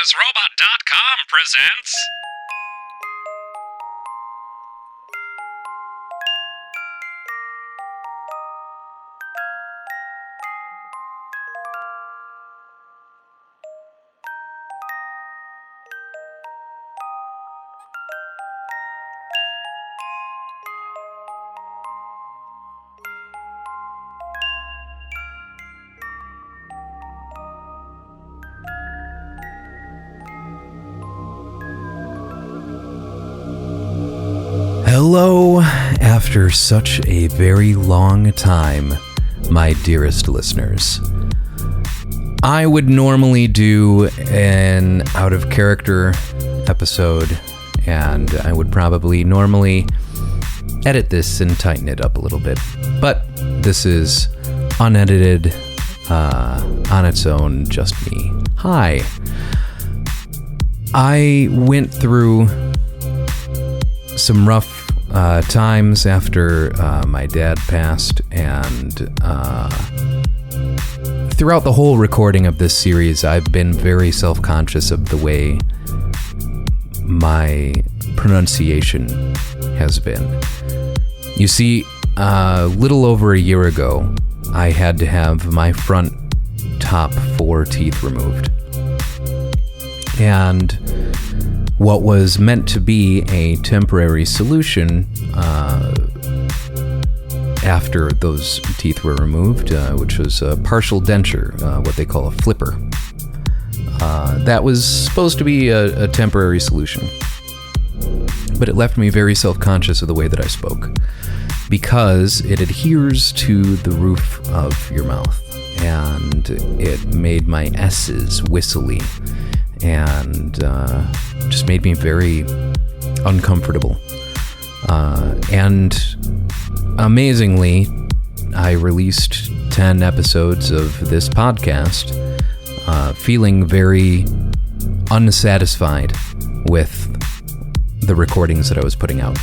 RidiculousRobot.com presents... Hello, after such a very long time, my dearest listeners. I would normally do an out-of-character episode, and I would probably normally edit this and tighten it up a little bit. But this is unedited, on its own, just me. Hi. I went through some rough times after my dad passed, and throughout the whole recording of this series, I've been very self-conscious of the way my pronunciation has been. You see, a little over a year ago, I had to have my front top 4 teeth removed. And what was meant to be a temporary solution after those teeth were removed, which was a partial denture, what they call a flipper. That was supposed to be a temporary solution. But it left me very self-conscious of the way that I spoke, because it adheres to the roof of your mouth, and it made my S's whistly, and just made me very uncomfortable. And amazingly, I released 10 episodes of this podcast, feeling very unsatisfied with the recordings that I was putting out.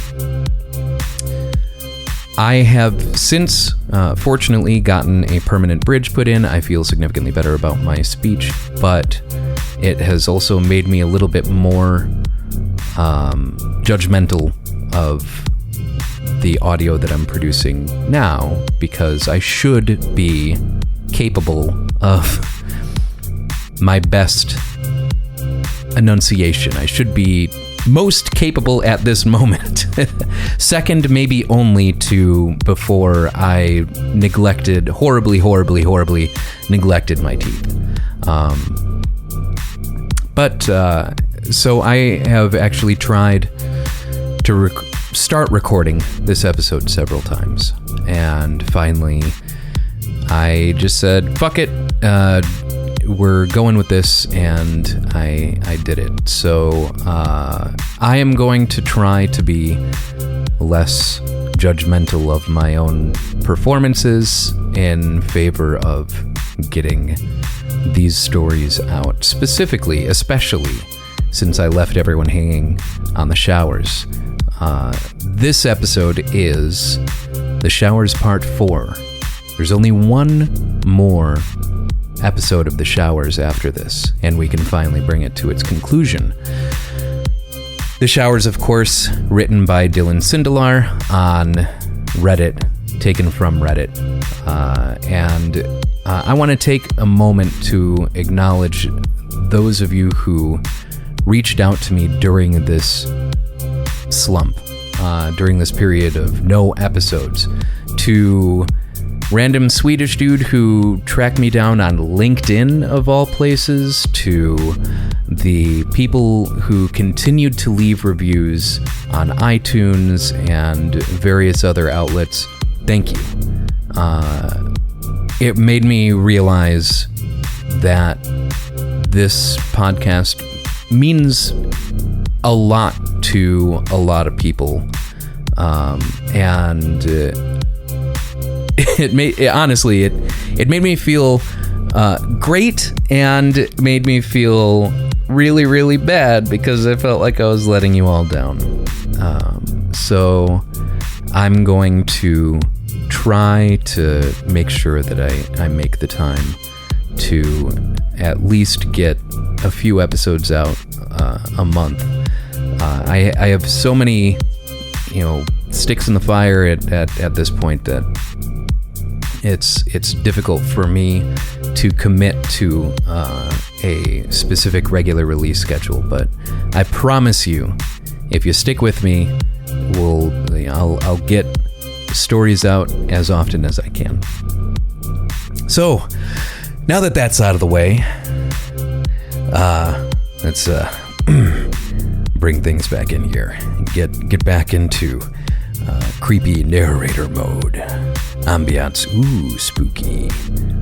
I have since, fortunately, gotten a permanent bridge put in. I feel significantly better about my speech, but it has also made me a little bit more judgmental of the audio that I'm producing now, because I should be capable of my best enunciation. I should be most capable at this moment. Second, maybe only to before I horribly neglected my teeth. So I have actually tried to start recording this episode several times, and finally I just said, fuck it, we're going with this, and I did it. So I am going to try to be less judgmental of my own performances in favor of getting these stories out, especially since I left everyone hanging on the showers. This episode is The Showers Part 4. There's only one more episode of The Showers after this, and we can finally bring it to its conclusion. The Showers, of course, written by Dylan Sindelar on Reddit, taken from Reddit. And I want to take a moment to acknowledge those of you who reached out to me during this slump, during this period of no episodes, to random Swedish dude who tracked me down on LinkedIn, of all places, to the people who continued to leave reviews on iTunes and various other outlets. Thank you. It made me realize that this podcast means a lot to a lot of people, and it made me feel great, and it made me feel really, really bad, because I felt like I was letting you all down. So I'm going to try to make sure that I make the time to at least get a few episodes out a month. I have so many, sticks in the fire at this point that it's difficult for me to commit to a specific regular release schedule. But I promise you, if you stick with me, I'll get stories out as often as I can. So, now that that's out of the way, let's bring things back in here. Get back into creepy narrator mode. Ambiance, spooky.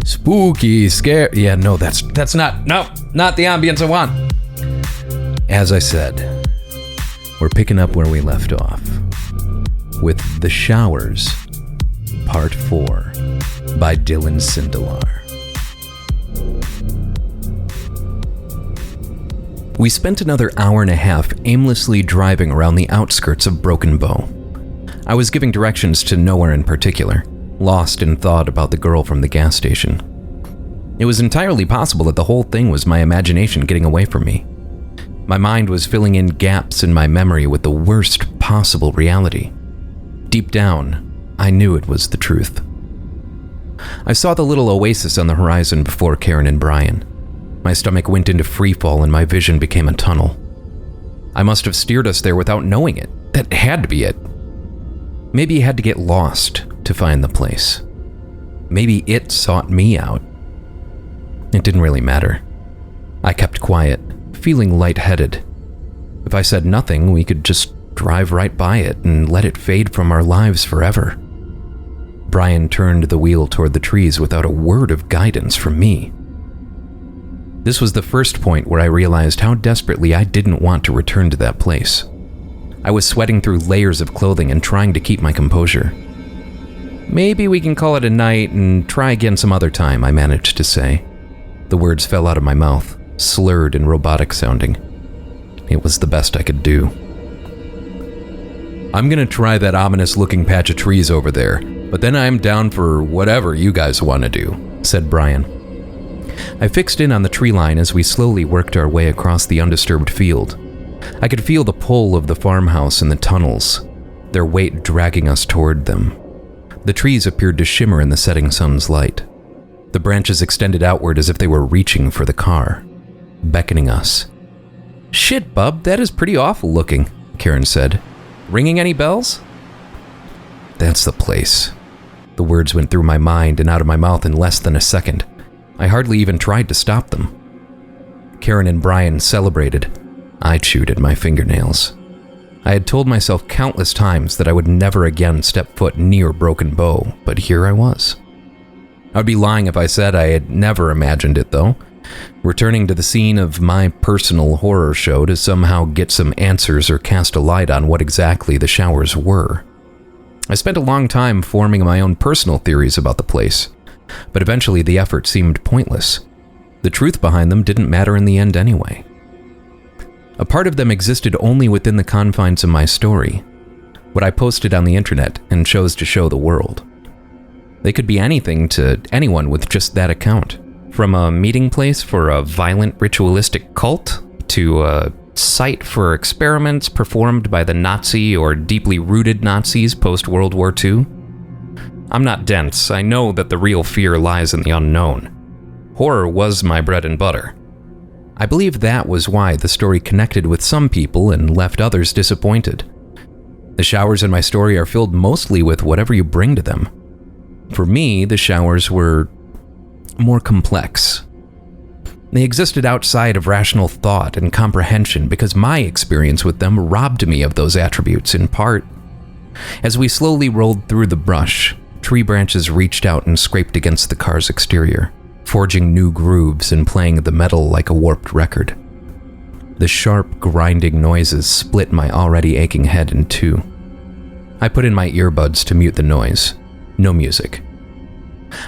Spooky, scare. Yeah, no, that's not the ambience I want. As I said, we're picking up where we left off with The Showers, Part 4 by Dylan Sindelar. We spent another hour and a half aimlessly driving around the outskirts of Broken Bow. I was giving directions to nowhere in particular, lost in thought about the girl from the gas station. It was entirely possible that the whole thing was my imagination getting away from me. My mind was filling in gaps in my memory with the worst possible reality. Deep down, I knew it was the truth. I saw the little oasis on the horizon before Karen and Brian. My stomach went into freefall and my vision became a tunnel. I must have steered us there without knowing it. That had to be it. Maybe you had to get lost to find the place. Maybe it sought me out. It didn't really matter. I kept quiet, feeling lightheaded. If I said nothing, we could just drive right by it and let it fade from our lives forever. Brian turned the wheel toward the trees without a word of guidance from me. This was the first point where I realized how desperately I didn't want to return to that place. I was sweating through layers of clothing and trying to keep my composure. Maybe we can call it a night and try again some other time, I managed to say. The words fell out of my mouth, slurred and robotic sounding. It was the best I could do. I'm gonna try that ominous-looking patch of trees over there, but then I'm down for whatever you guys want to do, said Brian. I fixed in on the tree line as we slowly worked our way across the undisturbed field. I could feel the pull of the farmhouse and the tunnels, their weight dragging us toward them. The trees appeared to shimmer in the setting sun's light. The branches extended outward as if they were reaching for the car, beckoning us. Shit, bub, that is pretty awful looking, Karen said. Ringing any bells? That's the place. The words went through my mind and out of my mouth in less than a second. I hardly even tried to stop them. Karen and Brian celebrated. I chewed at my fingernails. I had told myself countless times that I would never again step foot near Broken Bow, but here I was. I would be lying if I said I had never imagined it, though. Returning to the scene of my personal horror show to somehow get some answers or cast a light on what exactly the showers were. I spent a long time forming my own personal theories about the place, but eventually the effort seemed pointless. The truth behind them didn't matter in the end anyway. A part of them existed only within the confines of my story, what I posted on the internet and chose to show the world. They could be anything to anyone with just that account, from a meeting place for a violent ritualistic cult to a site for experiments performed by the Nazi or deeply rooted Nazis post-World War II. I'm not dense. I know that the real fear lies in the unknown. Horror was my bread and butter. I believe that was why the story connected with some people and left others disappointed. The showers in my story are filled mostly with whatever you bring to them. For me, the showers were more complex. They existed outside of rational thought and comprehension because my experience with them robbed me of those attributes in part. As we slowly rolled through the brush, tree branches reached out and scraped against the car's exterior, forging new grooves and playing the metal like a warped record. The sharp, grinding noises split my already aching head in two. I put in my earbuds to mute the noise. No music.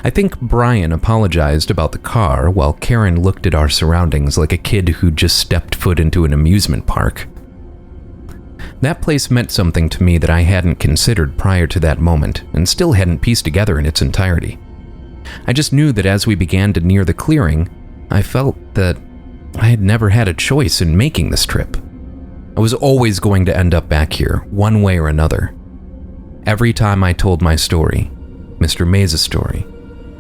I think Brian apologized about the car while Karen looked at our surroundings like a kid who just stepped foot into an amusement park. That place meant something to me that I hadn't considered prior to that moment and still hadn't pieced together in its entirety. I just knew that as we began to near the clearing, I felt that I had never had a choice in making this trip. I was always going to end up back here, one way or another. Every time I told my story, Mr. Maze's story,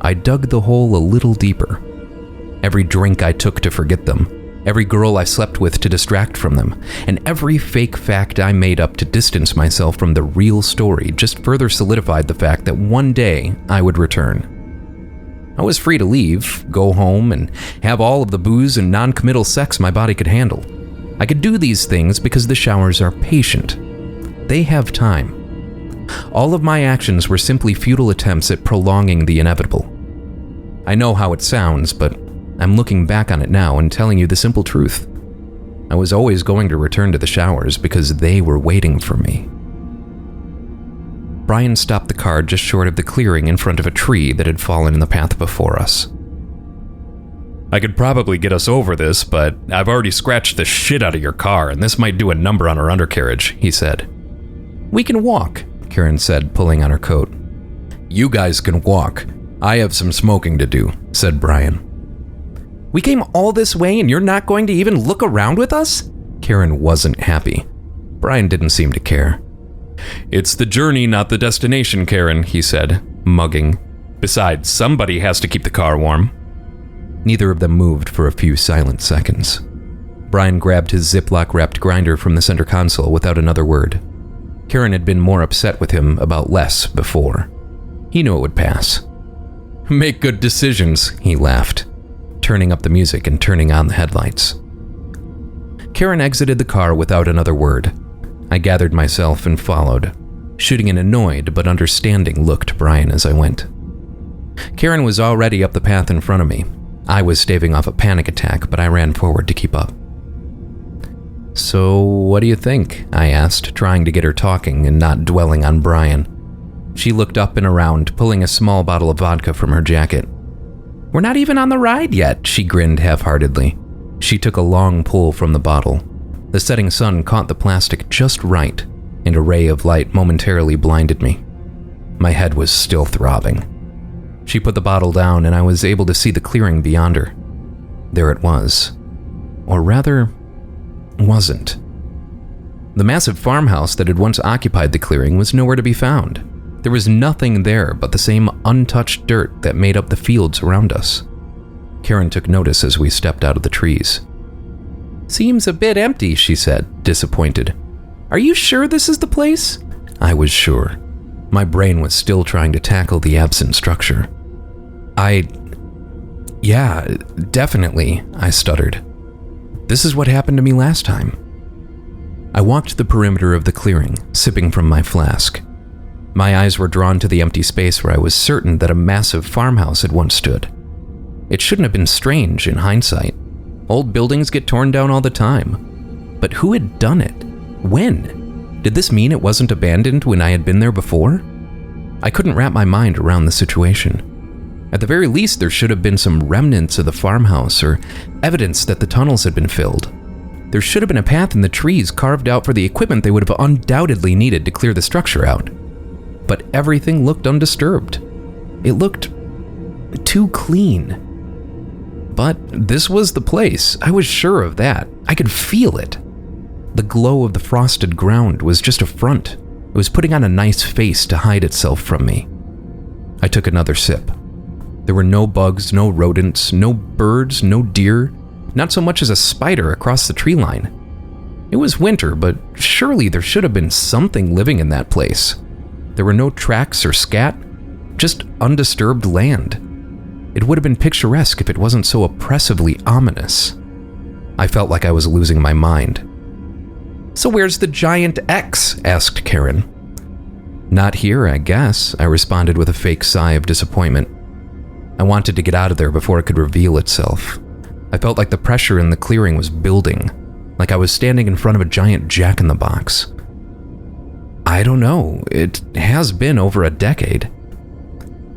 I dug the hole a little deeper. Every drink I took to forget them, every girl I slept with to distract from them, and every fake fact I made up to distance myself from the real story just further solidified the fact that one day I would return. I was free to leave, go home, and have all of the booze and non-committal sex my body could handle. I could do these things because the showers are patient. They have time. All of my actions were simply futile attempts at prolonging the inevitable. I know how it sounds, but I'm looking back on it now and telling you the simple truth. I was always going to return to the showers because they were waiting for me. Brian stopped the car just short of the clearing in front of a tree that had fallen in the path before us. I could probably get us over this, but I've already scratched the shit out of your car, and this might do a number on our undercarriage, he said. We can walk, Karen said, pulling on her coat. You guys can walk. I have some smoking to do, said Brian. We came all this way and you're not going to even look around with us? Karen wasn't happy. Brian didn't seem to care. It's the journey, not the destination, Karen, he said, mugging. Besides, somebody has to keep the car warm. Neither of them moved for a few silent seconds. Brian grabbed his Ziploc-wrapped grinder from the center console without another word. Karen had been more upset with him about less before. He knew it would pass. Make good decisions, he laughed, turning up the music and turning on the headlights. Karen exited the car without another word. I gathered myself and followed, shooting an annoyed but understanding look to Brian as I went. Karen was already up the path in front of me. I was staving off a panic attack, but I ran forward to keep up. So, what do you think? I asked, trying to get her talking and not dwelling on Brian. She looked up and around, pulling a small bottle of vodka from her jacket. We're not even on the ride yet, she grinned half-heartedly. She took a long pull from the bottle. The setting sun caught the plastic just right, and a ray of light momentarily blinded me. My head was still throbbing. She put the bottle down and I was able to see the clearing beyond her. There it was. Or rather, wasn't. The massive farmhouse that had once occupied the clearing was nowhere to be found. There was nothing there but the same untouched dirt that made up the fields around us. Karen took notice as we stepped out of the trees. Seems a bit empty, she said, disappointed. Are you sure this is the place? I was sure. My brain was still trying to tackle the absent structure. Yeah, definitely, I stuttered. This is what happened to me last time. I walked the perimeter of the clearing, sipping from my flask. My eyes were drawn to the empty space where I was certain that a massive farmhouse had once stood. It shouldn't have been strange in hindsight. Old buildings get torn down all the time. But who had done it? When? Did this mean it wasn't abandoned when I had been there before? I couldn't wrap my mind around the situation. At the very least, there should have been some remnants of the farmhouse or evidence that the tunnels had been filled. There should have been a path in the trees carved out for the equipment they would have undoubtedly needed to clear the structure out. But everything looked undisturbed. It looked too clean. But this was the place. I was sure of that. I could feel it. The glow of the frosted ground was just a front. It was putting on a nice face to hide itself from me. I took another sip. There were no bugs, no rodents, no birds, no deer, not so much as a spider across the tree line. It was winter, but surely there should have been something living in that place. There were no tracks or scat, just undisturbed land. It would have been picturesque if it wasn't so oppressively ominous. I felt like I was losing my mind. So where's the giant X? Asked Karen. Not here, I guess, I responded with a fake sigh of disappointment. I wanted to get out of there before it could reveal itself. I felt like the pressure in the clearing was building, like I was standing in front of a giant jack-in-the-box. I don't know, it has been over a decade.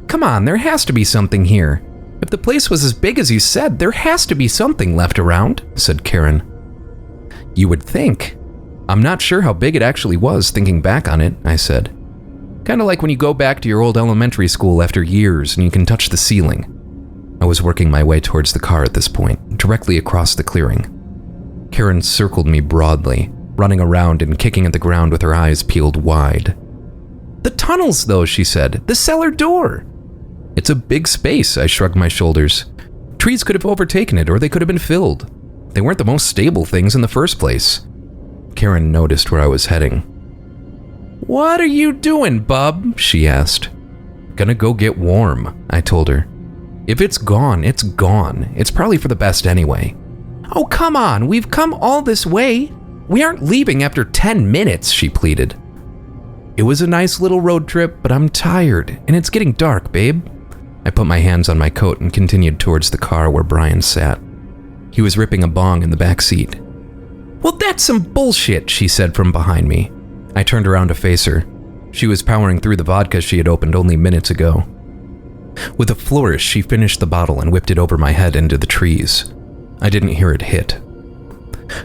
Come on, there has to be something here. If the place was as big as you said, there has to be something left around, said Karen. You would think. I'm not sure how big it actually was, thinking back on it, I said. Kind of like when you go back to your old elementary school after years and you can touch the ceiling. I was working my way towards the car at this point, directly across the clearing. Karen circled me broadly, running around and kicking at the ground with her eyes peeled wide. "The tunnels, though," she said. "The cellar door." "It's a big space," I shrugged my shoulders. "Trees could have overtaken it, or they could have been filled. They weren't the most stable things in the first place." Karen noticed where I was heading. "What are you doing, bub?" she asked. "Gonna go get warm," I told her. "If it's gone, it's gone. It's probably for the best anyway." "Oh, come on, we've come all this way. We aren't leaving after 10 minutes, she pleaded. "It was a nice little road trip, but I'm tired, and it's getting dark, babe." I put my hands on my coat and continued towards the car where Brian sat. He was ripping a bong in the back seat. "Well, that's some bullshit," she said from behind me. I turned around to face her. She was powering through the vodka she had opened only minutes ago. With a flourish, she finished the bottle and whipped it over my head into the trees. I didn't hear it hit.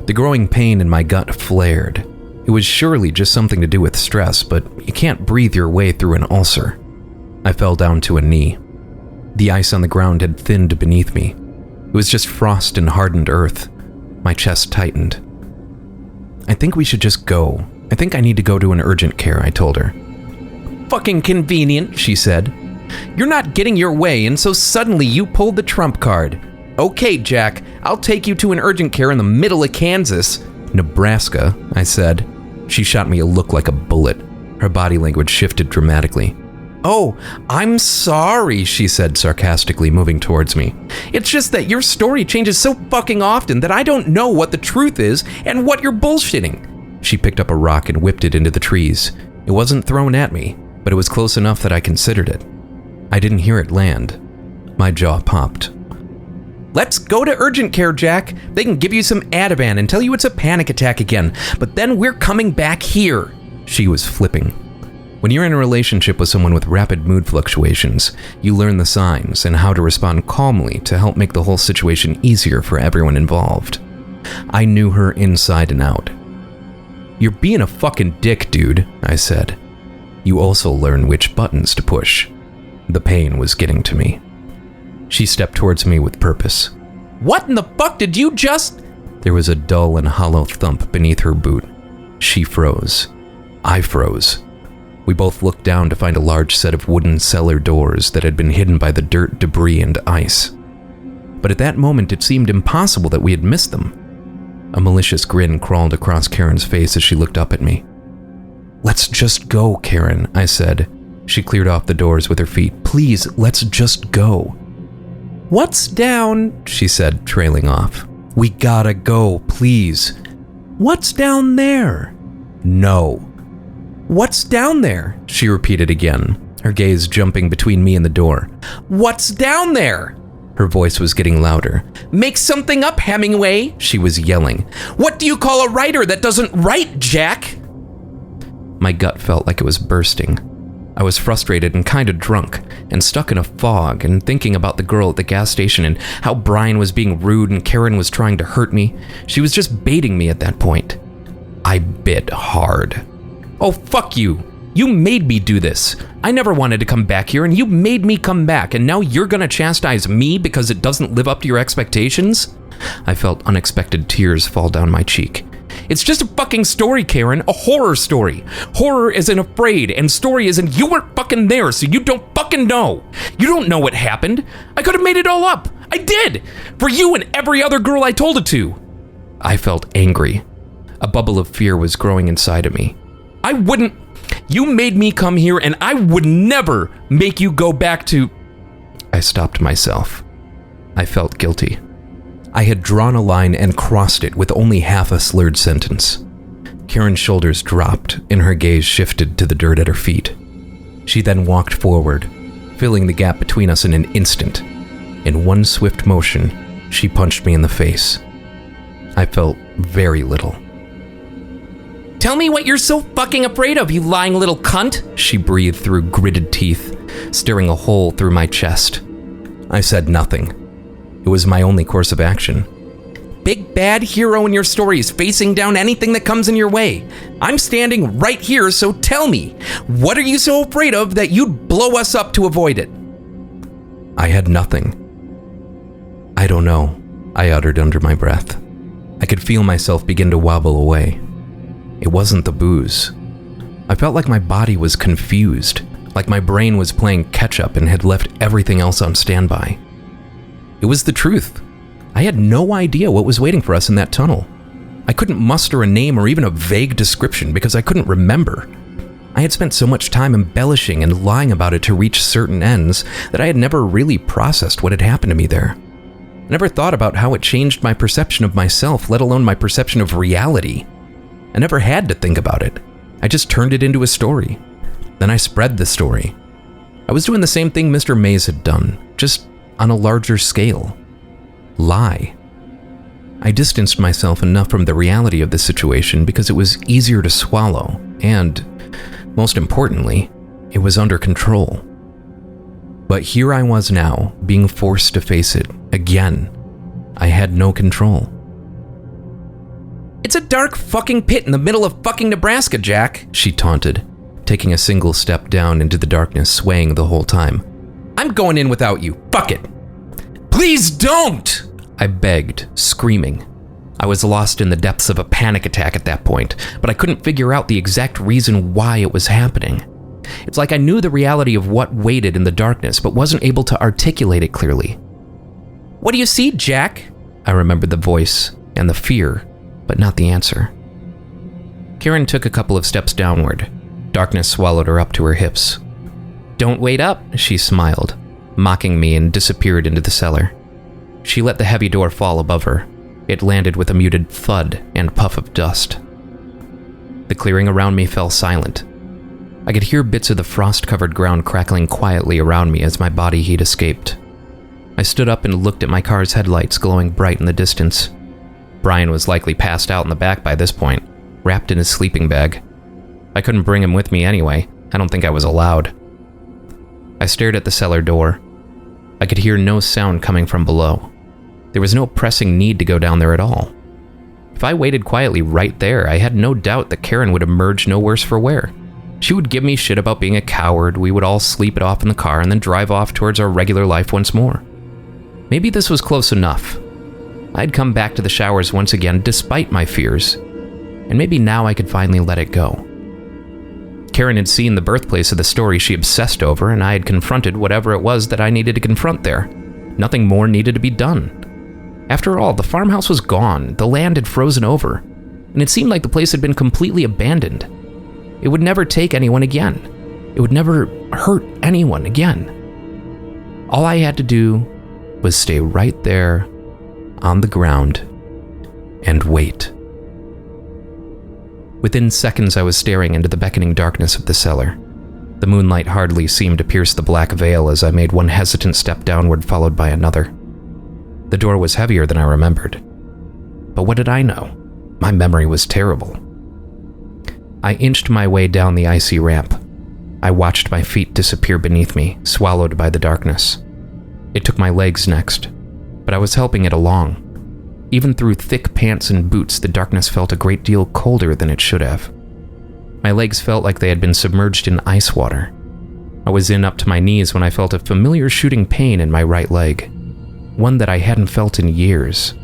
The growing pain in my gut flared. It was surely just something to do with stress, but you can't breathe your way through an ulcer. I fell down to a knee. The ice on the ground had thinned beneath me. It was just frost and hardened earth. My chest tightened. "I think we should just go. I think I need to go to an urgent care," I told her. "Fucking convenient," she said. "You're not getting your way, and so suddenly you pulled the trump card. Okay, Jack, I'll take you to an urgent care in the middle of Kansas." "Nebraska," I said. She shot me a look like a bullet. Her body language shifted dramatically. "Oh, I'm sorry," she said sarcastically, moving towards me. "It's just that your story changes so fucking often that I don't know what the truth is and what you're bullshitting." She picked up a rock and whipped it into the trees. It wasn't thrown at me, but it was close enough that I considered it. I didn't hear it land. My jaw popped. "Let's go to urgent care, Jack. They can give you some Ativan and tell you it's a panic attack again, but then we're coming back here." She was flipping. When you're in a relationship with someone with rapid mood fluctuations, you learn the signs and how to respond calmly to help make the whole situation easier for everyone involved. I knew her inside and out. "You're being a fucking dick, dude," I said. "You also learn which buttons to push." The pain was getting to me. She stepped towards me with purpose. "What in the fuck did you just—" There was a dull and hollow thump beneath her boot. She froze. I froze. We both looked down to find a large set of wooden cellar doors that had been hidden by the dirt, debris, and ice. But at that moment, it seemed impossible that we had missed them. A malicious grin crawled across Karen's face as she looked up at me. "Let's just go, Karen," I said. She cleared off the doors with her feet. "Please, let's just go." "What's down?" she said, trailing off. "We gotta go, please." "What's down there?" "No." "What's down there?" she repeated again, her gaze jumping between me and the door. "What's down there?" Her voice was getting louder. "Make something up, Hemingway," she was yelling. "What do you call a writer that doesn't write, Jack?" My gut felt like it was bursting. I was frustrated and kind of drunk, and stuck in a fog and thinking about the girl at the gas station and how Brian was being rude and Karen was trying to hurt me. She was just baiting me at that point. I bit hard. "Oh, fuck you. You made me do this. I never wanted to come back here, and you made me come back, and now you're gonna chastise me because it doesn't live up to your expectations?" I felt unexpected tears fall down my cheek. "It's just a fucking story, Karen, a horror story. Horror isn't afraid, and story isn't you weren't fucking there, so you don't fucking know. You don't know what happened. I could have made it all up. I did. For you and every other girl I told it to." I felt angry. A bubble of fear was growing inside of me. "I wouldn't. You made me come here, and I would never make you go back to—" I stopped myself. I felt guilty. I had drawn a line and crossed it with only half a slurred sentence. Karen's shoulders dropped, and her gaze shifted to the dirt at her feet. She then walked forward, filling the gap between us in an instant. In one swift motion, she punched me in the face. I felt very little. "Tell me what you're so fucking afraid of, you lying little cunt," she breathed through gritted teeth, staring a hole through my chest. I said nothing. It was my only course of action. "Big bad hero in your story is facing down anything that comes in your way. I'm standing right here, so tell me, what are you so afraid of that you'd blow us up to avoid it?" I had nothing. "I don't know," I uttered under my breath. I could feel myself begin to wobble away. It wasn't the booze. I felt like my body was confused, like my brain was playing catch-up and had left everything else on standby. It was the truth. I had no idea what was waiting for us in that tunnel. I couldn't muster a name or even a vague description because I couldn't remember. I had spent so much time embellishing and lying about it to reach certain ends that I had never really processed what had happened to me there. I never thought about how it changed my perception of myself, let alone my perception of reality. I never had to think about it. I just turned it into a story. Then I spread the story. I was doing the same thing Mr. Mays had done, just on a larger scale. Lie. I distanced myself enough from the reality of the situation because it was easier to swallow, and, most importantly, it was under control. But here I was now, being forced to face it, again. I had no control. "It's a dark fucking pit in the middle of fucking Nebraska, Jack," she taunted, taking a single step down into the darkness, swaying the whole time. "I'm going in without you, fuck it." "Please don't!" I begged, screaming. I was lost in the depths of a panic attack at that point, but I couldn't figure out the exact reason why it was happening. It's like I knew the reality of what waited in the darkness, but wasn't able to articulate it clearly. "What do you see, Jack?" I remembered the voice and the fear, but not the answer. Karen took a couple of steps downward. Darkness swallowed her up to her hips. "Don't wait up," she smiled, mocking me, and disappeared into the cellar. She let the heavy door fall above her. It landed with a muted thud and puff of dust. The clearing around me fell silent. I could hear bits of the frost-covered ground crackling quietly around me as my body heat escaped. I stood up and looked at my car's headlights glowing bright in the distance. Brian was likely passed out in the back by this point, wrapped in his sleeping bag. I couldn't bring him with me anyway. I don't think I was allowed. I stared at the cellar door. I could hear no sound coming from below. There was no pressing need to go down there at all. If I waited quietly right there, I had no doubt that Karen would emerge no worse for wear. She would give me shit about being a coward, we would all sleep it off in the car, and then drive off towards our regular life once more. Maybe this was close enough. I'd come back to the showers once again despite my fears, and maybe now I could finally let it go. Karen had seen the birthplace of the story she obsessed over, and I had confronted whatever it was that I needed to confront there. Nothing more needed to be done. After all, the farmhouse was gone, the land had frozen over, and it seemed like the place had been completely abandoned. It would never take anyone again. It would never hurt anyone again. All I had to do was stay right there on the ground and wait. Within seconds, I was staring into the beckoning darkness of the cellar. The moonlight hardly seemed to pierce the black veil as I made one hesitant step downward, followed by another. The door was heavier than I remembered. But what did I know? My memory was terrible. I inched my way down the icy ramp. I watched my feet disappear beneath me, swallowed by the darkness. It took my legs next, but I was helping it along. Even through thick pants and boots, the darkness felt a great deal colder than it should have. My legs felt like they had been submerged in ice water. I was in up to my knees when I felt a familiar shooting pain in my right leg, one that I hadn't felt in years.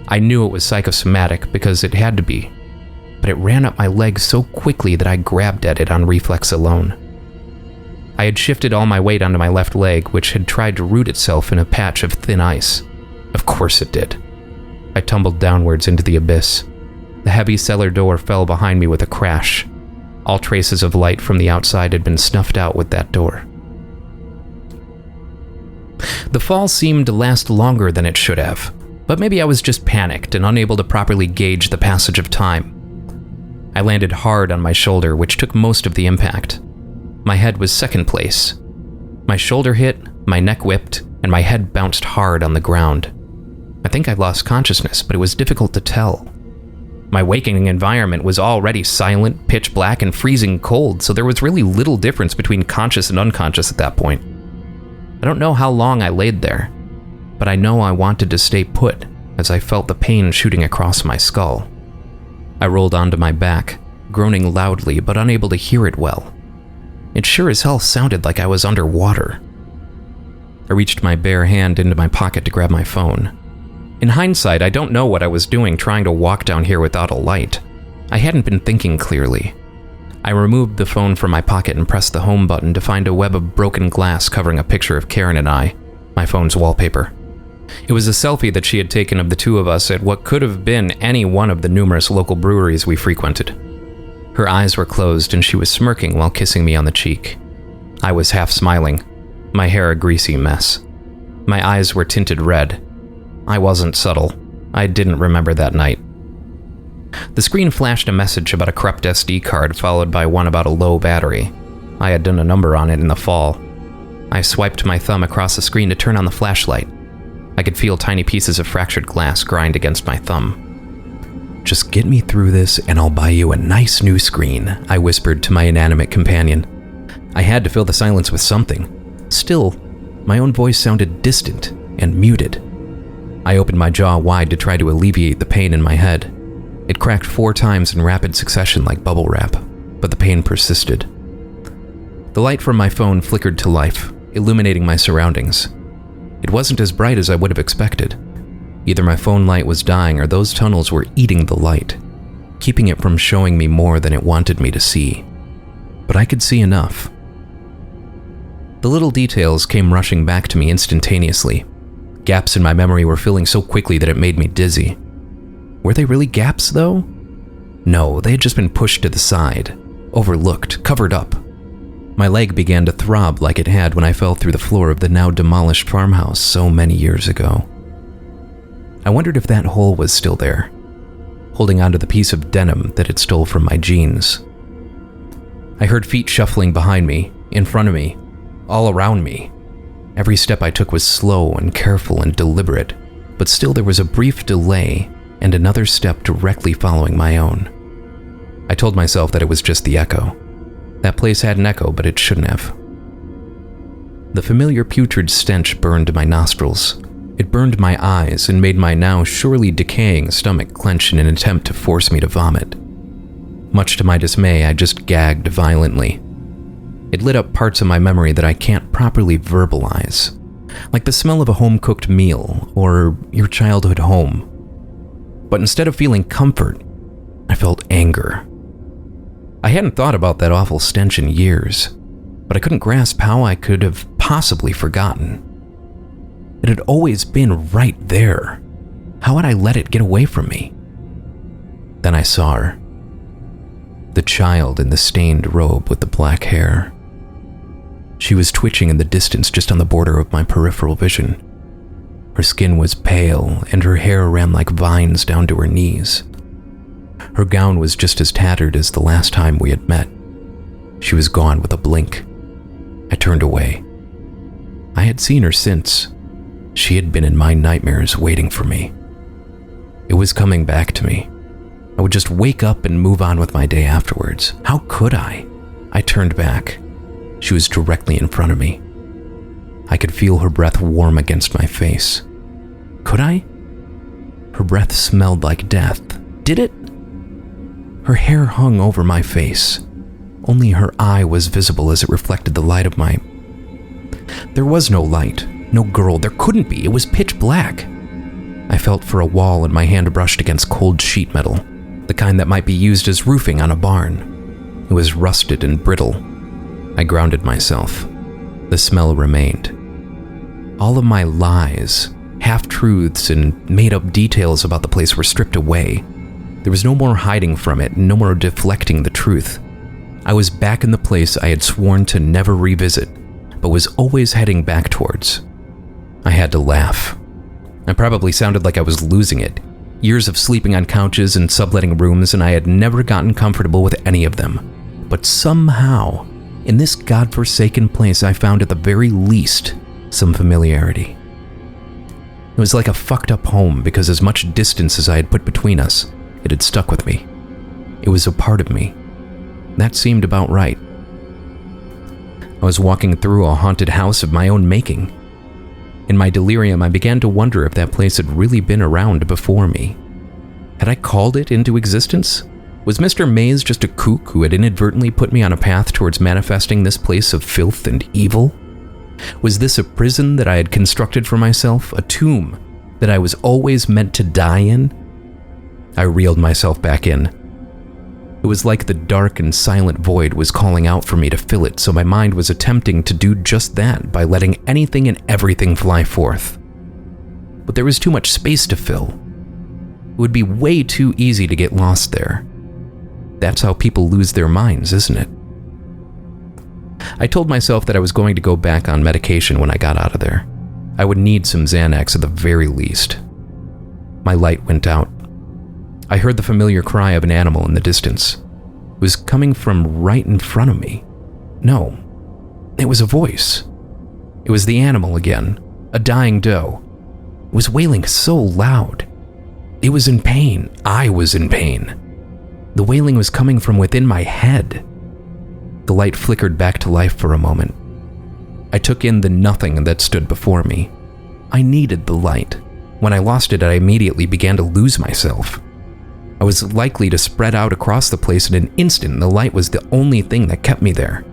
I knew it was psychosomatic because it had to be, but it ran up my leg so quickly that I grabbed at it on reflex alone. I had shifted all my weight onto my left leg, which had tried to root itself in a patch of thin ice. Of course it did. I tumbled downwards into the abyss. The heavy cellar door fell behind me with a crash. All traces of light from the outside had been snuffed out with that door. The fall seemed to last longer than it should have, but maybe I was just panicked and unable to properly gauge the passage of time. I landed hard on my shoulder, which took most of the impact. My head was second place. My shoulder hit, my neck whipped, and my head bounced hard on the ground. I think I lost consciousness, but it was difficult to tell. My waking environment was already silent, pitch black, and freezing cold, so there was really little difference between conscious and unconscious at that point. I don't know how long I laid there, but I know I wanted to stay put as I felt the pain shooting across my skull. I rolled onto my back, groaning loudly but unable to hear it well. It sure as hell sounded like I was underwater. I reached my bare hand into my pocket to grab my phone. In hindsight, I don't know what I was doing trying to walk down here without a light. I hadn't been thinking clearly. I removed the phone from my pocket and pressed the home button to find a web of broken glass covering a picture of Karen and I, my phone's wallpaper. It was a selfie that she had taken of the two of us at what could have been any one of the numerous local breweries we frequented. Her eyes were closed and she was smirking while kissing me on the cheek. I was half smiling, my hair a greasy mess. My eyes were tinted red. I wasn't subtle. I didn't remember that night. The screen flashed a message about a corrupt SD card followed by one about a low battery. I had done a number on it in the fall. I swiped my thumb across the screen to turn on the flashlight. I could feel tiny pieces of fractured glass grind against my thumb. "Just get me through this and I'll buy you a nice new screen," I whispered to my inanimate companion. I had to fill the silence with something. Still, my own voice sounded distant and muted. I opened my jaw wide to try to alleviate the pain in my head. It cracked 4 times in rapid succession like bubble wrap, but the pain persisted. The light from my phone flickered to life, illuminating my surroundings. It wasn't as bright as I would have expected. Either my phone light was dying or those tunnels were eating the light, keeping it from showing me more than it wanted me to see. But I could see enough. The little details came rushing back to me instantaneously. Gaps in my memory were filling so quickly that it made me dizzy. Were they really gaps, though? No, they had just been pushed to the side, overlooked, covered up. My leg began to throb like it had when I fell through the floor of the now demolished farmhouse so many years ago. I wondered if that hole was still there, holding onto the piece of denim that it stole from my jeans. I heard feet shuffling behind me, in front of me, all around me. Every step I took was slow and careful and deliberate, but still there was a brief delay and another step directly following my own. I told myself that it was just the echo. That place had an echo, but it shouldn't have. The familiar putrid stench burned my nostrils. It burned my eyes and made my now surely decaying stomach clench in an attempt to force me to vomit. Much to my dismay, I just gagged violently. It lit up parts of my memory that I can't properly verbalize, like the smell of a home-cooked meal or your childhood home. But instead of feeling comfort, I felt anger. I hadn't thought about that awful stench in years, but I couldn't grasp how I could have possibly forgotten. It had always been right there. How had I let it get away from me? Then I saw her. The child in the stained robe with the black hair. She was twitching in the distance just on the border of my peripheral vision. Her skin was pale and her hair ran like vines down to her knees. Her gown was just as tattered as the last time we had met. She was gone with a blink. I turned away. I had seen her since. She had been in my nightmares waiting for me. It was coming back to me. I would just wake up and move on with my day afterwards. How could I? I turned back. She was directly in front of me. I could feel her breath warm against my face. Could I? Her breath smelled like death. Did it? Her hair hung over my face. Only her eye was visible as it reflected the light of my... There was no light, no girl, there couldn't be, it was pitch black. I felt for a wall and my hand brushed against cold sheet metal, the kind that might be used as roofing on a barn. It was rusted and brittle. I grounded myself. The smell remained. All of my lies, half-truths, and made-up details about the place were stripped away. There was no more hiding from it, no more deflecting the truth. I was back in the place I had sworn to never revisit, but was always heading back towards. I had to laugh. I probably sounded like I was losing it. Years of sleeping on couches and subletting rooms, and I had never gotten comfortable with any of them. But somehow, in this godforsaken place, I found at the very least some familiarity. It was like a fucked up home because as much distance as I had put between us, it had stuck with me. It was a part of me. That seemed about right. I was walking through a haunted house of my own making. In my delirium, I began to wonder if that place had really been around before me. Had I called it into existence? Was Mr. Mays just a kook who had inadvertently put me on a path towards manifesting this place of filth and evil? Was this a prison that I had constructed for myself? A tomb that I was always meant to die in? I reeled myself back in. It was like the dark and silent void was calling out for me to fill it, so my mind was attempting to do just that by letting anything and everything fly forth. But there was too much space to fill. It would be way too easy to get lost there. That's how people lose their minds, isn't it? I told myself that I was going to go back on medication when I got out of there. I would need some Xanax at the very least. My light went out. I heard the familiar cry of an animal in the distance. It was coming from right in front of me. No, it was a voice. It was the animal again, a dying doe. It was wailing so loud. It was in pain. I was in pain. The wailing was coming from within my head. The light flickered back to life for a moment. I took in the nothing that stood before me. I needed the light. When I lost it, I immediately began to lose myself. I was likely to spread out across the place in an instant, and the light was the only thing that kept me there.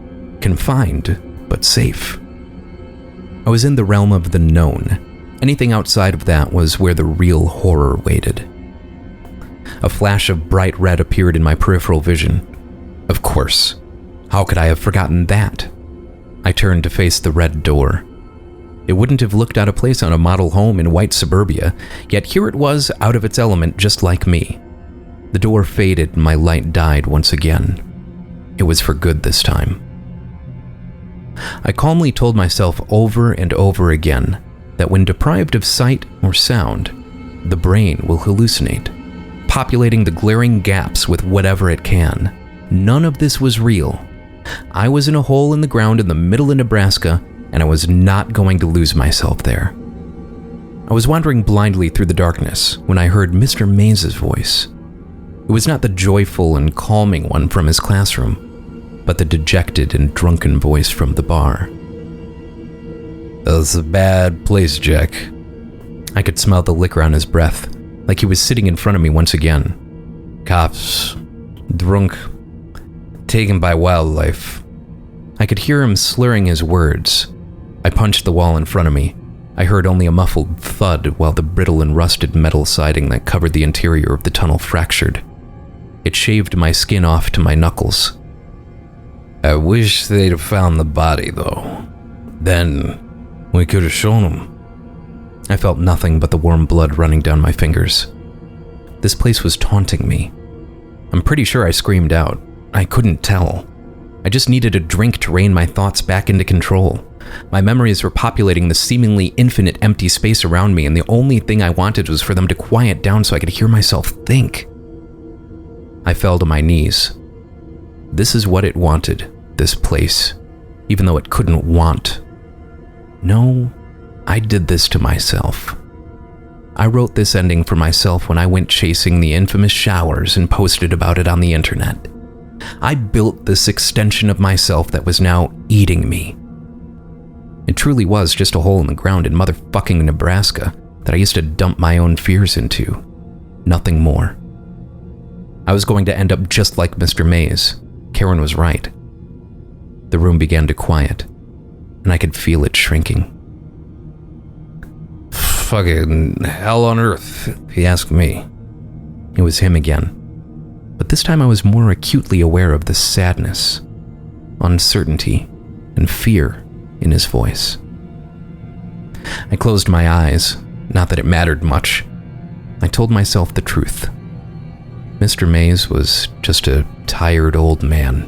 Confined, but safe. I was in the realm of the known. Anything outside of that was where the real horror waited. A flash of bright red appeared in my peripheral vision. Of course. How could I have forgotten that? I turned to face the red door. It wouldn't have looked out of place on a model home in white suburbia, yet here it was, out of its element, just like me. The door faded and my light died once again. It was for good this time. I calmly told myself over and over again that when deprived of sight or sound, the brain will hallucinate, populating the glaring gaps with whatever it can. None of this was real. I was in a hole in the ground in the middle of Nebraska, and I was not going to lose myself there. I was wandering blindly through the darkness when I heard Mr. Mays's voice. It was not the joyful and calming one from his classroom, but the dejected and drunken voice from the bar. "That's a bad place, Jack." I could smell the liquor on his breath, like he was sitting in front of me once again. "Cops, drunk, taken by wildlife." I could hear him slurring his words. I punched the wall in front of me. I heard only a muffled thud while the brittle and rusted metal siding that covered the interior of the tunnel fractured. It shaved my skin off to my knuckles. "I wish they'd have found the body, though. Then we could have shown them." I felt nothing but the warm blood running down my fingers. This place was taunting me. I'm pretty sure I screamed out. I couldn't tell. I just needed a drink to rein my thoughts back into control. My memories were populating the seemingly infinite empty space around me, and the only thing I wanted was for them to quiet down so I could hear myself think. I fell to my knees. This is what it wanted, this place, even though it couldn't want. No, I did this to myself. I wrote this ending for myself when I went chasing the infamous showers and posted about it on the internet. I built this extension of myself that was now eating me. It truly was just a hole in the ground in motherfucking Nebraska that I used to dump my own fears into. Nothing more. I was going to end up just like Mr. Mays. Karen was right. The room began to quiet, and I could feel it shrinking. "Fucking hell on earth," he asked me. It was him again. But this time I was more acutely aware of the sadness, uncertainty, and fear in his voice. I closed my eyes, not that it mattered much. I told myself the truth. Mr. Mays was just a tired old man.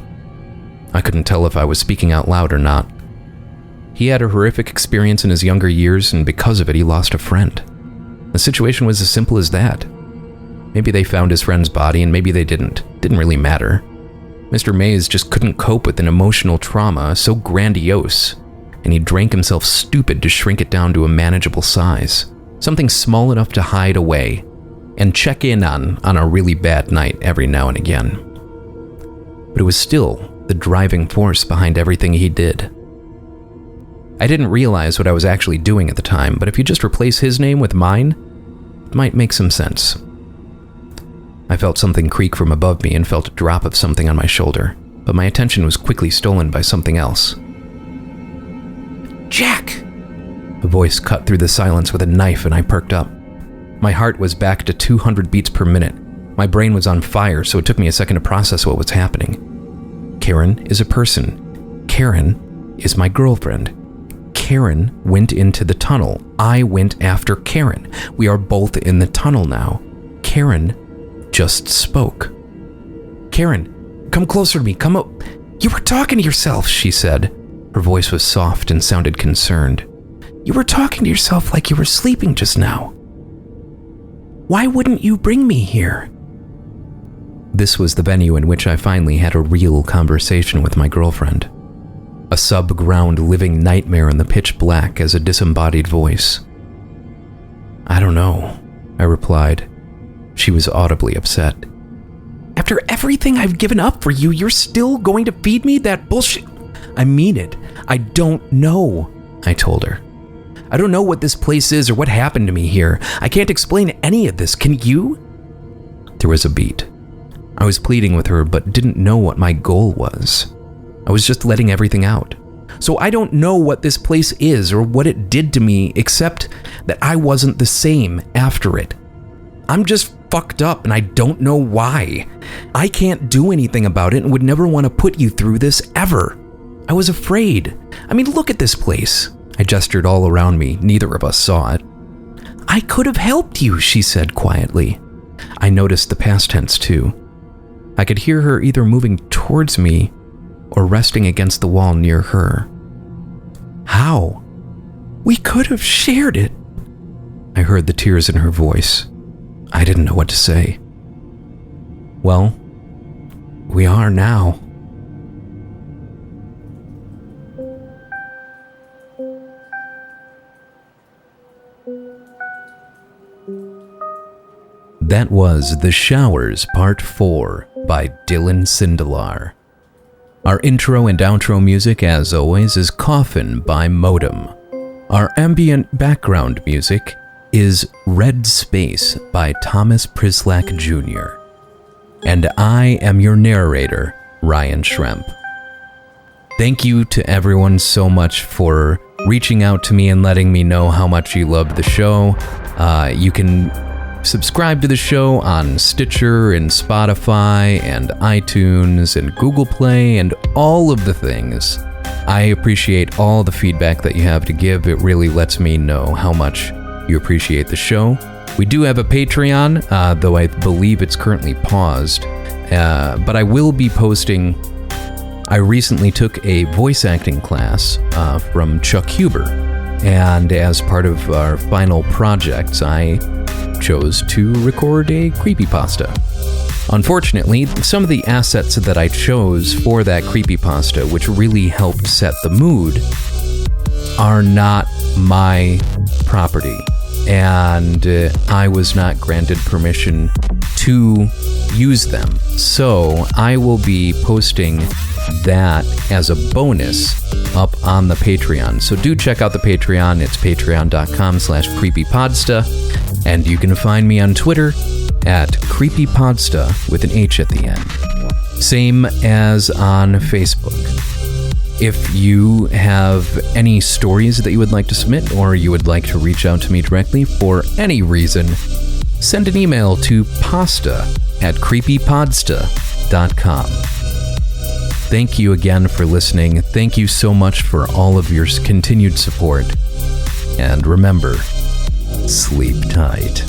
I couldn't tell if I was speaking out loud or not. He had a horrific experience in his younger years, and because of it, he lost a friend. The situation was as simple as that. Maybe they found his friend's body, and maybe they didn't. Didn't really matter. Mr. Mays just couldn't cope with an emotional trauma so grandiose, and he drank himself stupid to shrink it down to a manageable size. Something small enough to hide away and check in on a really bad night every now and again. But it was still the driving force behind everything he did. I didn't realize what I was actually doing at the time, but if you just replace his name with mine, it might make some sense. I felt something creak from above me and felt a drop of something on my shoulder, but my attention was quickly stolen by something else. Jack! A voice cut through the silence with a knife, and I perked up. My heart was back to 200 beats per minute. My brain was on fire, so it took me a second to process what was happening. Karen is a person. Karen is my girlfriend. Karen went into the tunnel. I went after Karen. We are both in the tunnel now. Karen just spoke. Karen, come closer to me. Come up. You were talking to yourself, she said. Her voice was soft and sounded concerned. You were talking to yourself like you were sleeping just now. Why wouldn't you bring me here? This was the venue in which I finally had a real conversation with my girlfriend. A sub-ground living nightmare in the pitch black as a disembodied voice. I don't know, I replied. She was audibly upset. After everything I've given up for you, you're still going to feed me that bullshit? I mean it. I don't know, I told her. I don't know what this place is or what happened to me here. I can't explain any of this. Can you? There was a beat. I was pleading with her, but didn't know what my goal was. I was just letting everything out. So I don't know what this place is or what it did to me, except that I wasn't the same after it. I'm just fucked up and I don't know why. I can't do anything about it and would never want to put you through this ever. I was afraid. I mean, look at this place. I gestured all around me. Neither of us saw it. I could have helped you, she said quietly. I noticed the past tense too. I could hear her either moving towards me or resting against the wall near her. How? We could have shared it. I heard the tears in her voice. I didn't know what to say. Well, we are now. That was The Showers Part 4 by Dylan Sindelar. Our intro and outro music, as always, is Coffin by Modem. Our ambient background music is Red Space by Thomas Prislak Jr. And I am your narrator, Ryan Schremp. Thank you to everyone so much for reaching out to me and letting me know how much you loved the show. You can subscribe to the show on Stitcher and Spotify and iTunes and Google Play and all of the things. I appreciate all the feedback that you have to give. It really lets me know how much you appreciate the show. We do have a Patreon, though I believe it's currently paused. But I will be posting. I recently took a voice acting class from Chuck Huber. And as part of our final projects, I chose to record a creepypasta. Unfortunately, some of the assets that I chose for that creepypasta, which really helped set the mood, are not my property, and I was not granted permission to use them. So I will be posting that as a bonus up on the Patreon. So do check out the Patreon. It's patreon.com/creepypodsta. And you can find me on Twitter at Creepypodsta with an H at the end. Same as on Facebook. If you have any stories that you would like to submit, or you would like to reach out to me directly for any reason, send an email to pasta@creepypodsta.com. Thank you again for listening. Thank you so much for all of your continued support. And remember, sleep tight.